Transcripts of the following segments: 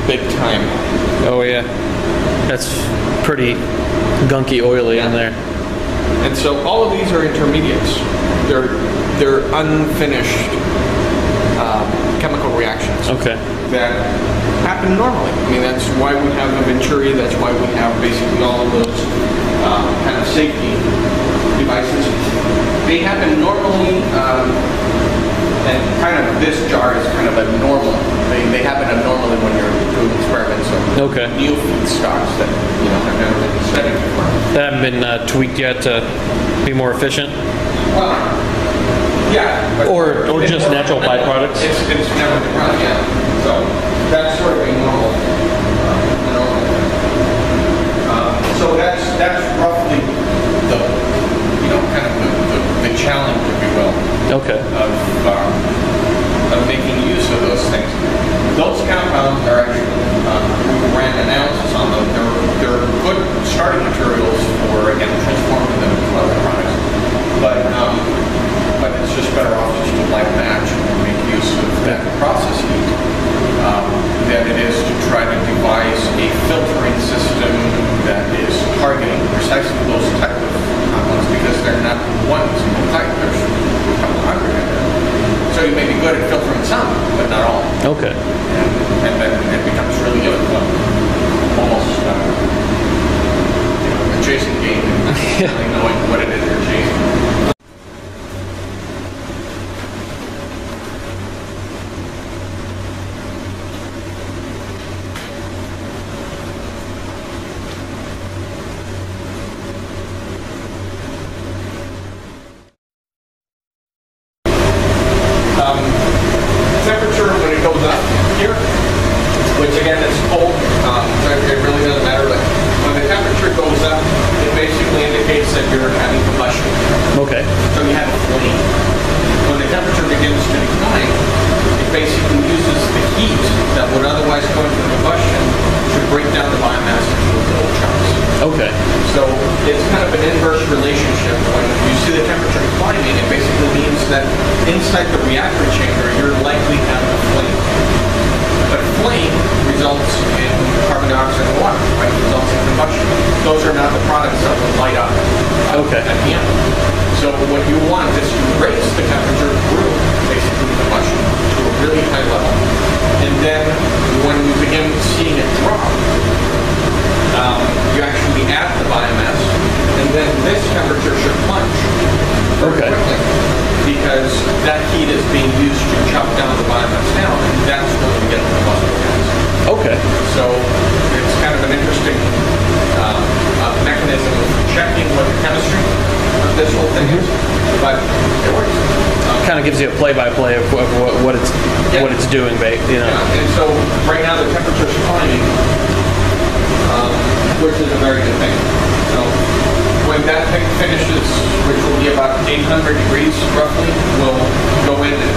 big time. Oh yeah, that's pretty gunky oily in there. And so all of these are intermediates. They're unfinished chemical reactions. Okay. That happen normally. I mean, that's why we have a Venturi. That's why we have basically all of those kind of safety devices. They happen normally, and kind of this jar is kind of abnormal. They happen abnormally when you're doing experiments on new feedstocks that have never been studied before. That haven't been tweaked yet to be more efficient. Well, yeah. Or just natural byproducts. It's never been run, yeah. So that's sort of a normal so that's roughly the kind of the challenge, if you will. Okay. Of making use of those things. Those compounds are actually we ran analysis on them. They're good starting materials for transforming them into other products. But it's just better off just to light match and make use of that process heat than it is to try to devise a filtering system that is targeting precisely those type of compounds, because they're not one single type. There's a couple hundred in there. So you may be good at filtering some, but not all. Okay. And then it becomes really difficult. Almost a chasing game and not really knowing what it is you're chasing. Temperature when it goes up here, which again is cold, it really doesn't matter, but when the temperature goes up, it basically indicates that you're having combustion. Okay. So you have a flame. When the temperature begins to decline, it basically uses the heat that would otherwise go into combustion to break down the biomass into little chunks. Okay. So it's kind of an inverse relationship. When you see the temperature climbing, it basically means that inside the reactor chamber, you're likely having a flame. But flame results in carbon dioxide and water, right? It results in combustion. Those are not the products that will light up at the end. So what you want is to raise the temperature through basically combustion to a really high level. And then when you begin seeing it drop, you actually add the biomass, and then this temperature should plunge very quickly, because that heat is being used to chop down the biomass down, and that's when you get the combustible gas. Okay. So it's kind of an interesting mechanism of checking what the chemistry of this whole thing is, but it works. Kind of gives you a play-by-play of what it's doing, Yeah, and so right now the temperature's climbing, which is a very good thing. So when that thing finishes, which will be about 800 degrees roughly, we'll go in and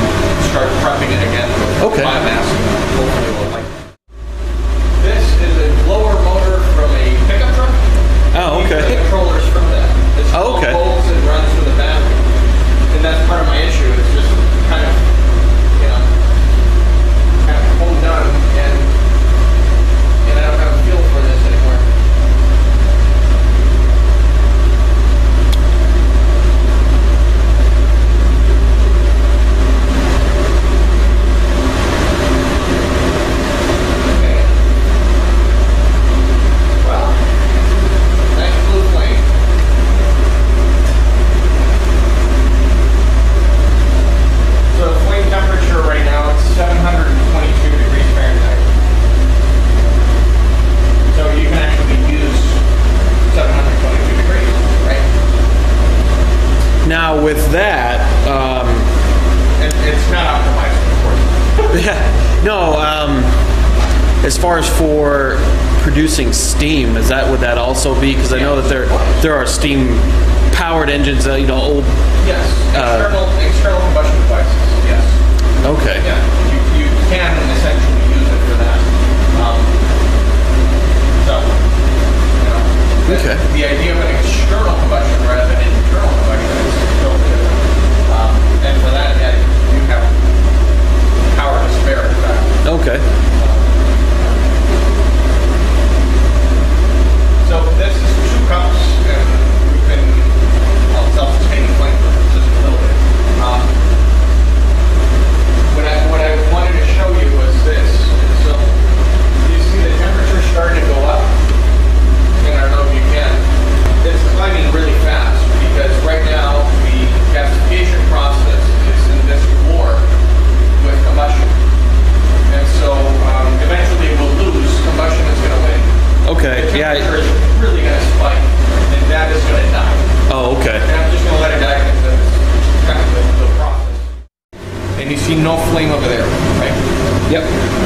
start prepping it again with biomass. Hopefully we'll like. This is a blower motor from a pickup truck. Oh, okay. These are the controllers from that. It's volts and runs with a battery. And that's part of my issue. It's just kind of home done, and I don't have a feel for this anymore. Now with that, it's not optimized, of course. Yeah, no. As far as for producing steam, would that also be? Because I know that there are steam-powered engines. Old. Yes, external combustion devices. Yes. Okay. Yeah, you can essentially use it for that. The idea of an external combustion rather than internal combustion is totally different. And for that, you have power to spare. In fact. Okay.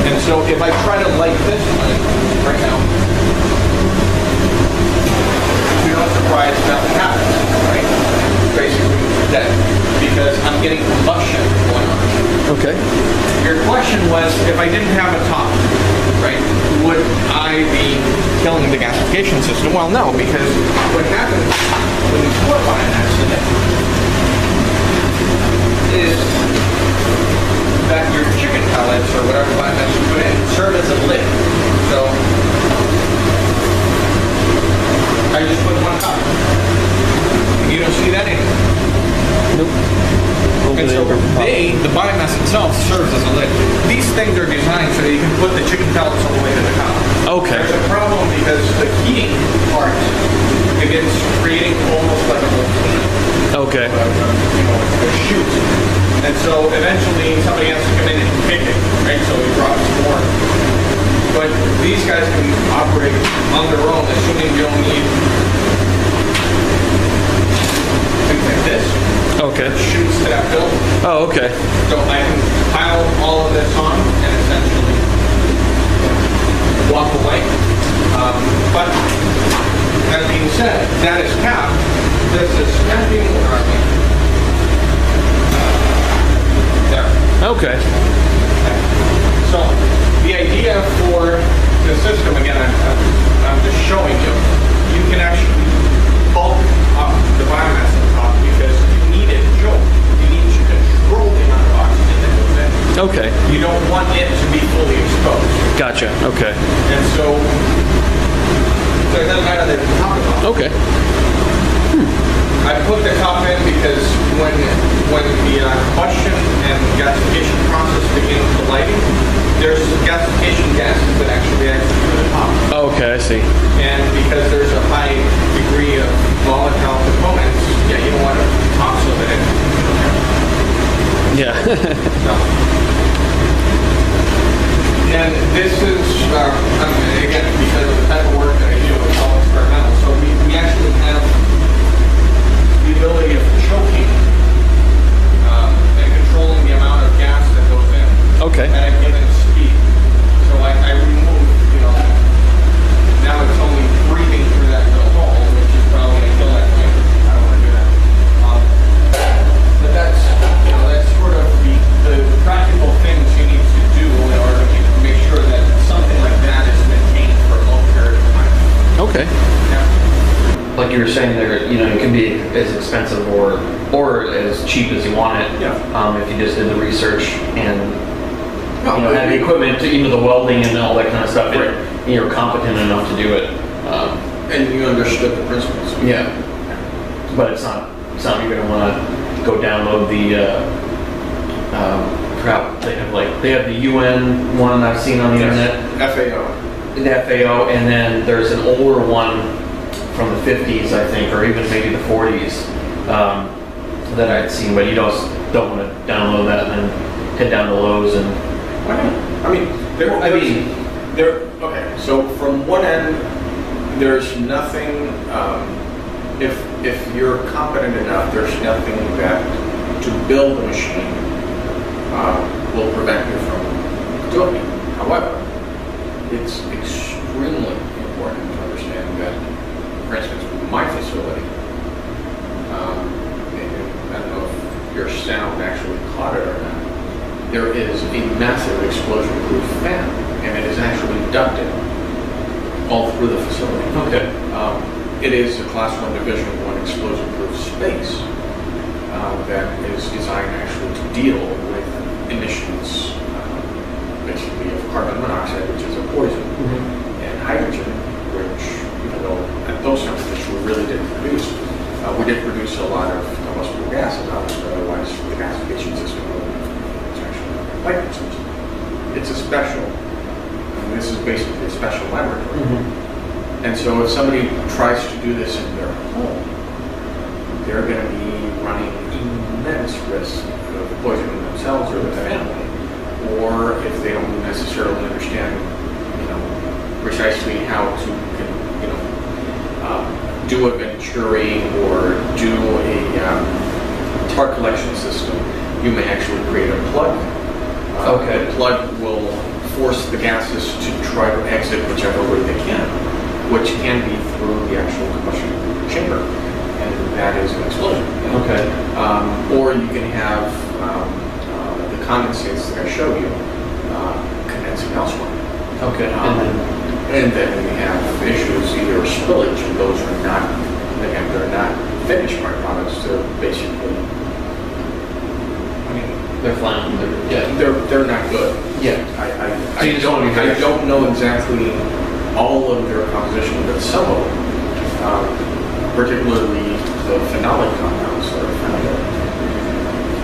And so if I try to light this one right now, you're not surprised nothing happens, right? Basically dead, because I'm getting combustion going on. Okay. Your question was, if I didn't have a top, right, would I be killing the gasification system? Well, no, because what happens when you put biomass in it is that your chicken pellets or whatever biomass you put in serve as a lid. So I just put one top. You don't see that anymore. Nope. And so the biomass itself serves as a lid. These things are designed so that you can put the chicken pellets all the way to the top. Okay. There's a problem because the heating part begins creating almost like a volcano. Okay. A chute. And so eventually somebody has to come in and kick it, right? So we drop some more. But these guys can operate on their own, assuming you don't need things like this. Okay. Shoots to that building. Oh, okay. So I can pile all of this on and essentially walk away. But that being said, that is capped. This is snapping there. Okay. So the idea for the system, again, I'm just showing you, you can actually bulk up the biomass on top because you need it choked. You need to control the amount of oxygen that goes in. Okay. You don't want it to be fully exposed. Gotcha. Okay. And so it doesn't matter the top of it. Okay. I put the top in because when the combustion and gasification process begins the lighting, there's gasification gases that actually react to the top. Okay, I see. And because there's a high degree of volatile components, yeah, you don't want to top so that it. Yeah. No. And this is, again, because of the type of work that I do, it's all experimental. So we actually have the ability of choking and controlling the amount of gas that goes in Okay. at a given speed. So I remove, now it's only breathing through that little hole, which is probably going to kill that thing. I don't want to do that. But that's, that's sort of the practical things you need to do in order to make sure that something like that is maintained for a long period of time. Okay. Yeah. Like you were saying there, it can be as expensive or as cheap as you want it. Yeah. If you just did the research and had the equipment, the welding and all that kind of stuff, Right. and you're competent enough to do it. And you understood the principles. Yeah. But it's not something you're going to want to go download the. Crap. They have the UN one I've seen on the internet. FAO. The FAO, and then there's an older one from the 50s, I think, or even maybe the 40s that I'd seen, but you don't want to download that and then head down to Lowe's and. Why not? Okay. So from one end, there's nothing. If you're competent enough, there's nothing that to build the machine will prevent you from doing it. However, it's extremely important to understand that, for instance, my facility, I don't know if your sound actually caught it or not, there is a massive explosion-proof fan, and it is actually ducted all through the facility. Okay. It is a Class 1 Division 1 explosion-proof space that is designed actually to deal with emissions, basically of carbon monoxide, which is a poison, and hydrogen, which, even though at those temperatures we really didn't produce, we did produce a lot of combustible gases, obviously, otherwise the gasification system wouldn't have it's actually quite expensive. It's a special, this is basically a special laboratory. And so if somebody tries to do this in their home, they're going to be running immense risk of poisoning themselves or their family, or if they don't necessarily understand, precisely how to, do a venturi or do a tar collection system, you may actually create a plug. Okay. The plug will force the gases to try to exit whichever way they can, which can be through the actual combustion chamber, and that is an explosion. Okay. Or you can have the condensates that I showed you condensing elsewhere. Okay. And then we have issues, either spillage, and those are not, again, they're not finished products. They're basically, I mean, they're flying. they're not good. Yeah. I don't know exactly all of their composition, but some of them, particularly the phenolic compounds that are found there,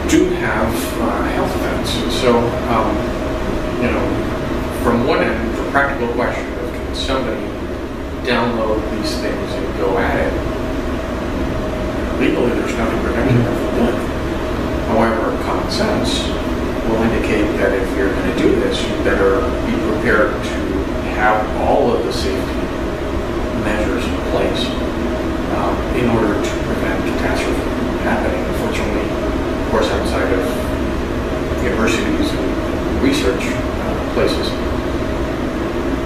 do have health effects. So, you know, from one end, the practical question of can somebody download these things and go at it? Legally, there's nothing preventing them from doing it. However, common sense will indicate that if you're going to do this, you better be prepared to have all of the safety measures in place in order to prevent catastrophe from happening. Unfortunately, of course, outside of universities and research places,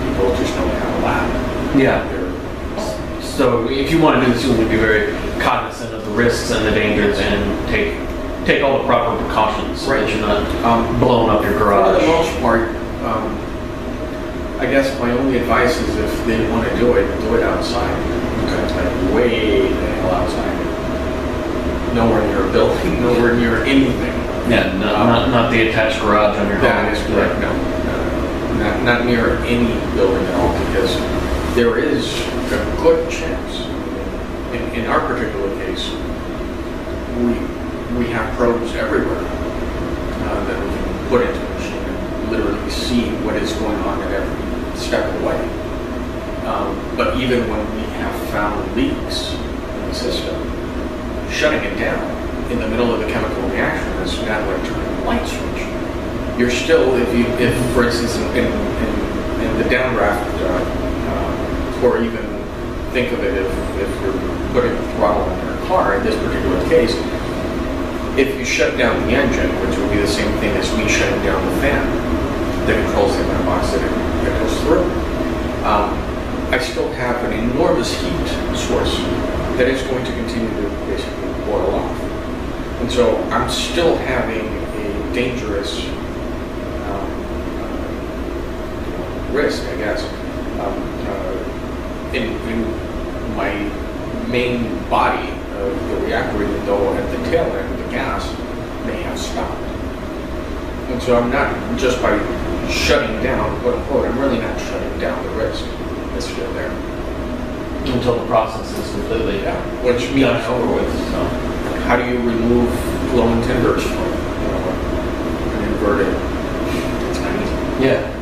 people just don't have a lab. Yeah. So if you want to do this, you want to be very cognizant of the risks and the dangers and take all the proper precautions so that you're not blowing up your garage. For the most part, I guess my only advice is if they want to do it outside. Like way the hell outside. Nowhere near a building, nowhere near anything. Yeah, not the attached garage on your home. That is correct, no. Not near any building at all, because there is a good chance. In our particular case, we have probes everywhere that we can put into the machine and literally see what is going on at every step of the way. But even when we have found leaks in the system, shutting it down in the middle of the chemical reaction is not like turning a light switch. You're still, if for instance, in the downdraft, or even think of it if you're putting a throttle in your car, in this particular case, if you shut down the engine, which would be the same thing as me shutting down the fan that controls the amount of oxygen that goes through, I still have an enormous heat source that is going to continue to basically boil off. And so I'm still having a dangerous risk, I guess, in my main body of the reactor, even though at the tail end the gas may have stopped. And so I'm not, just by shutting down, quote unquote, I'm really not shutting down the risk. It's still there. Until the process is completely which means over with. So. How do you remove glowing timbers from an inverted? It's kind of yeah.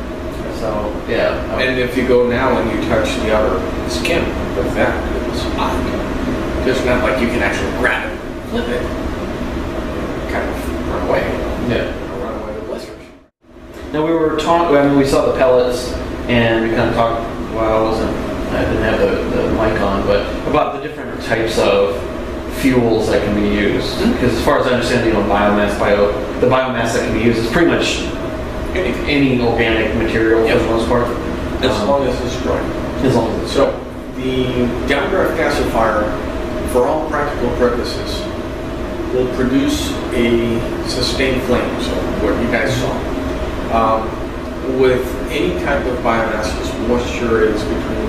So yeah. And if you go now and you touch the outer skin of that, it's hot. It's not like you can actually grab it, flip it, kind of run away. Yeah. Run away with blisters. Now we were talking. I mean, we saw the pellets, and we kind of talked. Well, I didn't have the mic on, but about the different types of fuels that can be used. Because as far as I understand, the biomass that can be used is pretty much any organic material for the most part. As long as it's dry. As long as it's so the downdraft gasifier, for all practical purposes, will produce a sustained flame. So what you guys saw. With any type of biomass, this moisture is between,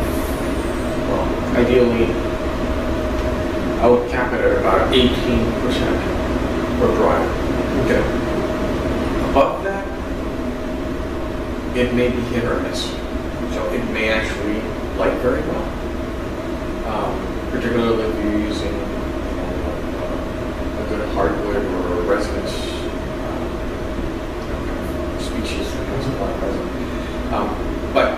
well, ideally, I would cap it at about 18% or dry. Okay. Above that, it may be hit or miss. So it may actually light very well. Particularly if you're using a good hardwood or a resinous species that has a lot of resin. But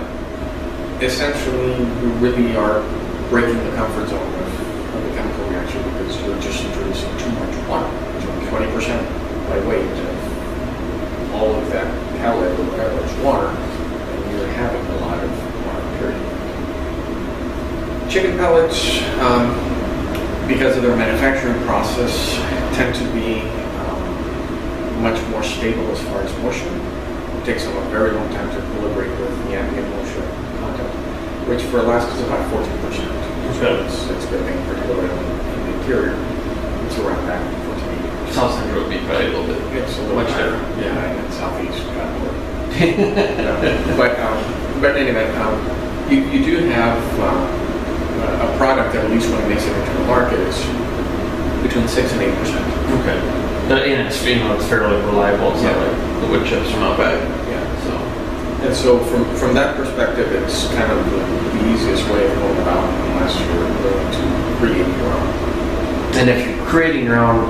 essentially, we really are breaking the comfort zone of the chemical reaction because you're just introducing too much water. So 20% by weight of all of that pellet or whatever is water, and you're having a lot of water, period. Chicken pellets, because of their manufacturing process, tend to be much more stable as far as moisture. takes them a very long time to equilibrate with the ambient moisture content, which for Alaska is about 14%. It's good thing, particularly in the interior. It's around that 14. South Central would be probably a little bit. It's a little much higher. higher. Yeah, and southeast got more. But anyway, you do have a product that at least when it makes it into the market is between 6 and 8%. Okay. And it's, it's fairly reliable. It's not like the wood chips from out back. Yeah. So. And so from that perspective, it's kind of the easiest way of going about it unless you're willing to create your own. And if you're creating your own,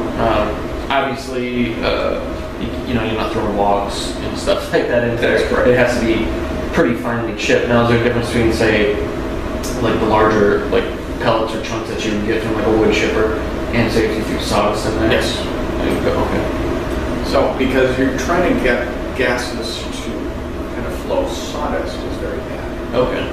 obviously, you're not throwing logs and stuff like that in there. That's correct. It has to be pretty finely chipped. Now, is there a difference between, say, like the larger like pellets or chunks that you would get from like a wood chipper, and say if you threw sawdust in there? Yes. Okay. So because you're trying to get gases to kind of flow, sawdust is very bad. Okay.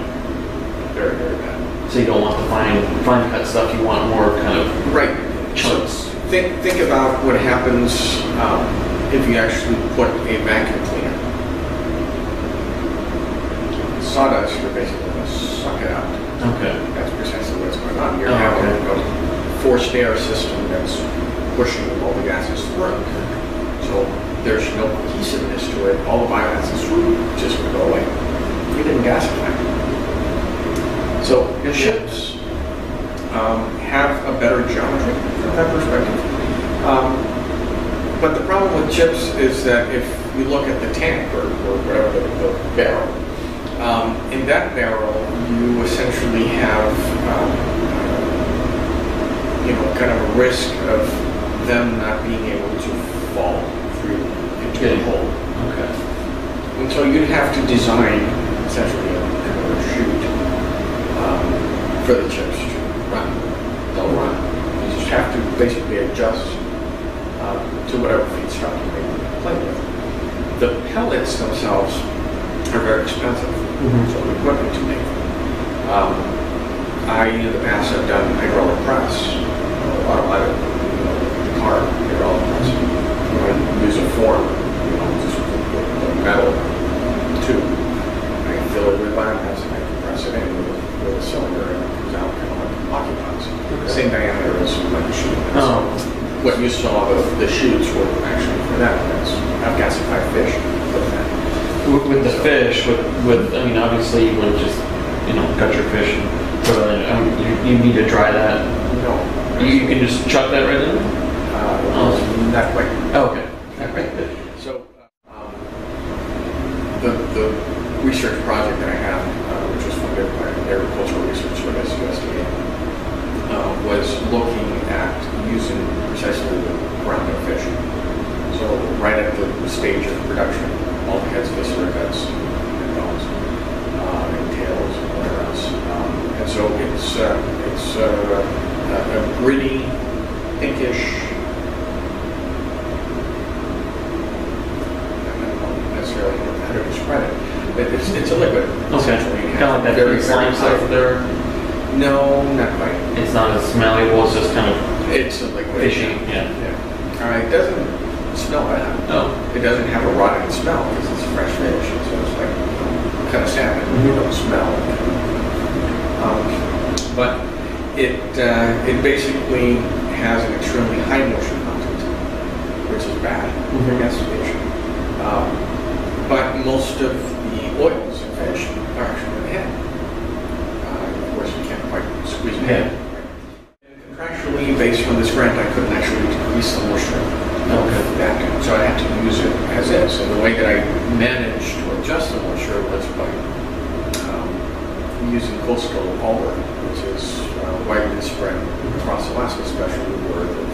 Very, very bad. So you don't want the fine cut stuff. You want more kind of right chunks. So think about what happens if you actually put a vacuum cleaner. Sawdust, you're basically going to suck it out. Okay. That's precisely what's going on. You're having a forced air system that's pushing all the gases through. So there's no cohesiveness to it. All the biomasses just go away. You didn't gasify. So your chips have a better geometry from that perspective. But the problem with chips is that if you look at the tank or whatever the barrel, in that barrel you essentially have kind of a risk of them not being able to fall through into the hole. Okay. And so you'd have to design essentially a kind of a chute for the chips to run. They'll run. You just have to basically adjust to whatever feedstock you may play with. The pellets themselves are very expensive, so the equipment to make them. I, in the past, have done hydraulic press, automatic car hydraulic press. I use a form, just with metal tube. I can fill it with biomass and I can press it in with a cylinder and it comes out kind of like occupies. Okay. Same diameter as like a chute. What you saw, the chutes were actually for that. I've gasified fish with that. With the fish, obviously you wouldn't just, cut your fish and put it in. You need to dry that. No. You can just chuck that right in? Not quite. Oh, okay. Not quite. So, the research project that I have, which was funded by Agricultural Research Service, USDA, was looking at using precisely the ground-up fish. So right at the stage of production, all the heads, viscera heads, and bones, and tails, and whatever else. And so it's a gritty, pinkish. I don't know necessarily how to describe it, but it's a liquid. Essentially, kind of like that very slime stuff there. No, not quite. It's not as malleable. It's just kind of. It's a liquid. Fishy. Yeah. It doesn't smell bad. No. It doesn't have a rotten smell because it's fresh fish. So it's like kind of salmon. You don't smell. But it basically has an extremely high moisture content, which is bad for gasification. But most of the oils in fish are actually in the head. Of course, you can't quite squeeze the head. Contractually, based on this grant, I couldn't actually decrease the moisture of that, so I had to use it as is. And the way that I managed to adjust the moisture was by using coastal alder, which is widely spread across Alaska, especially where the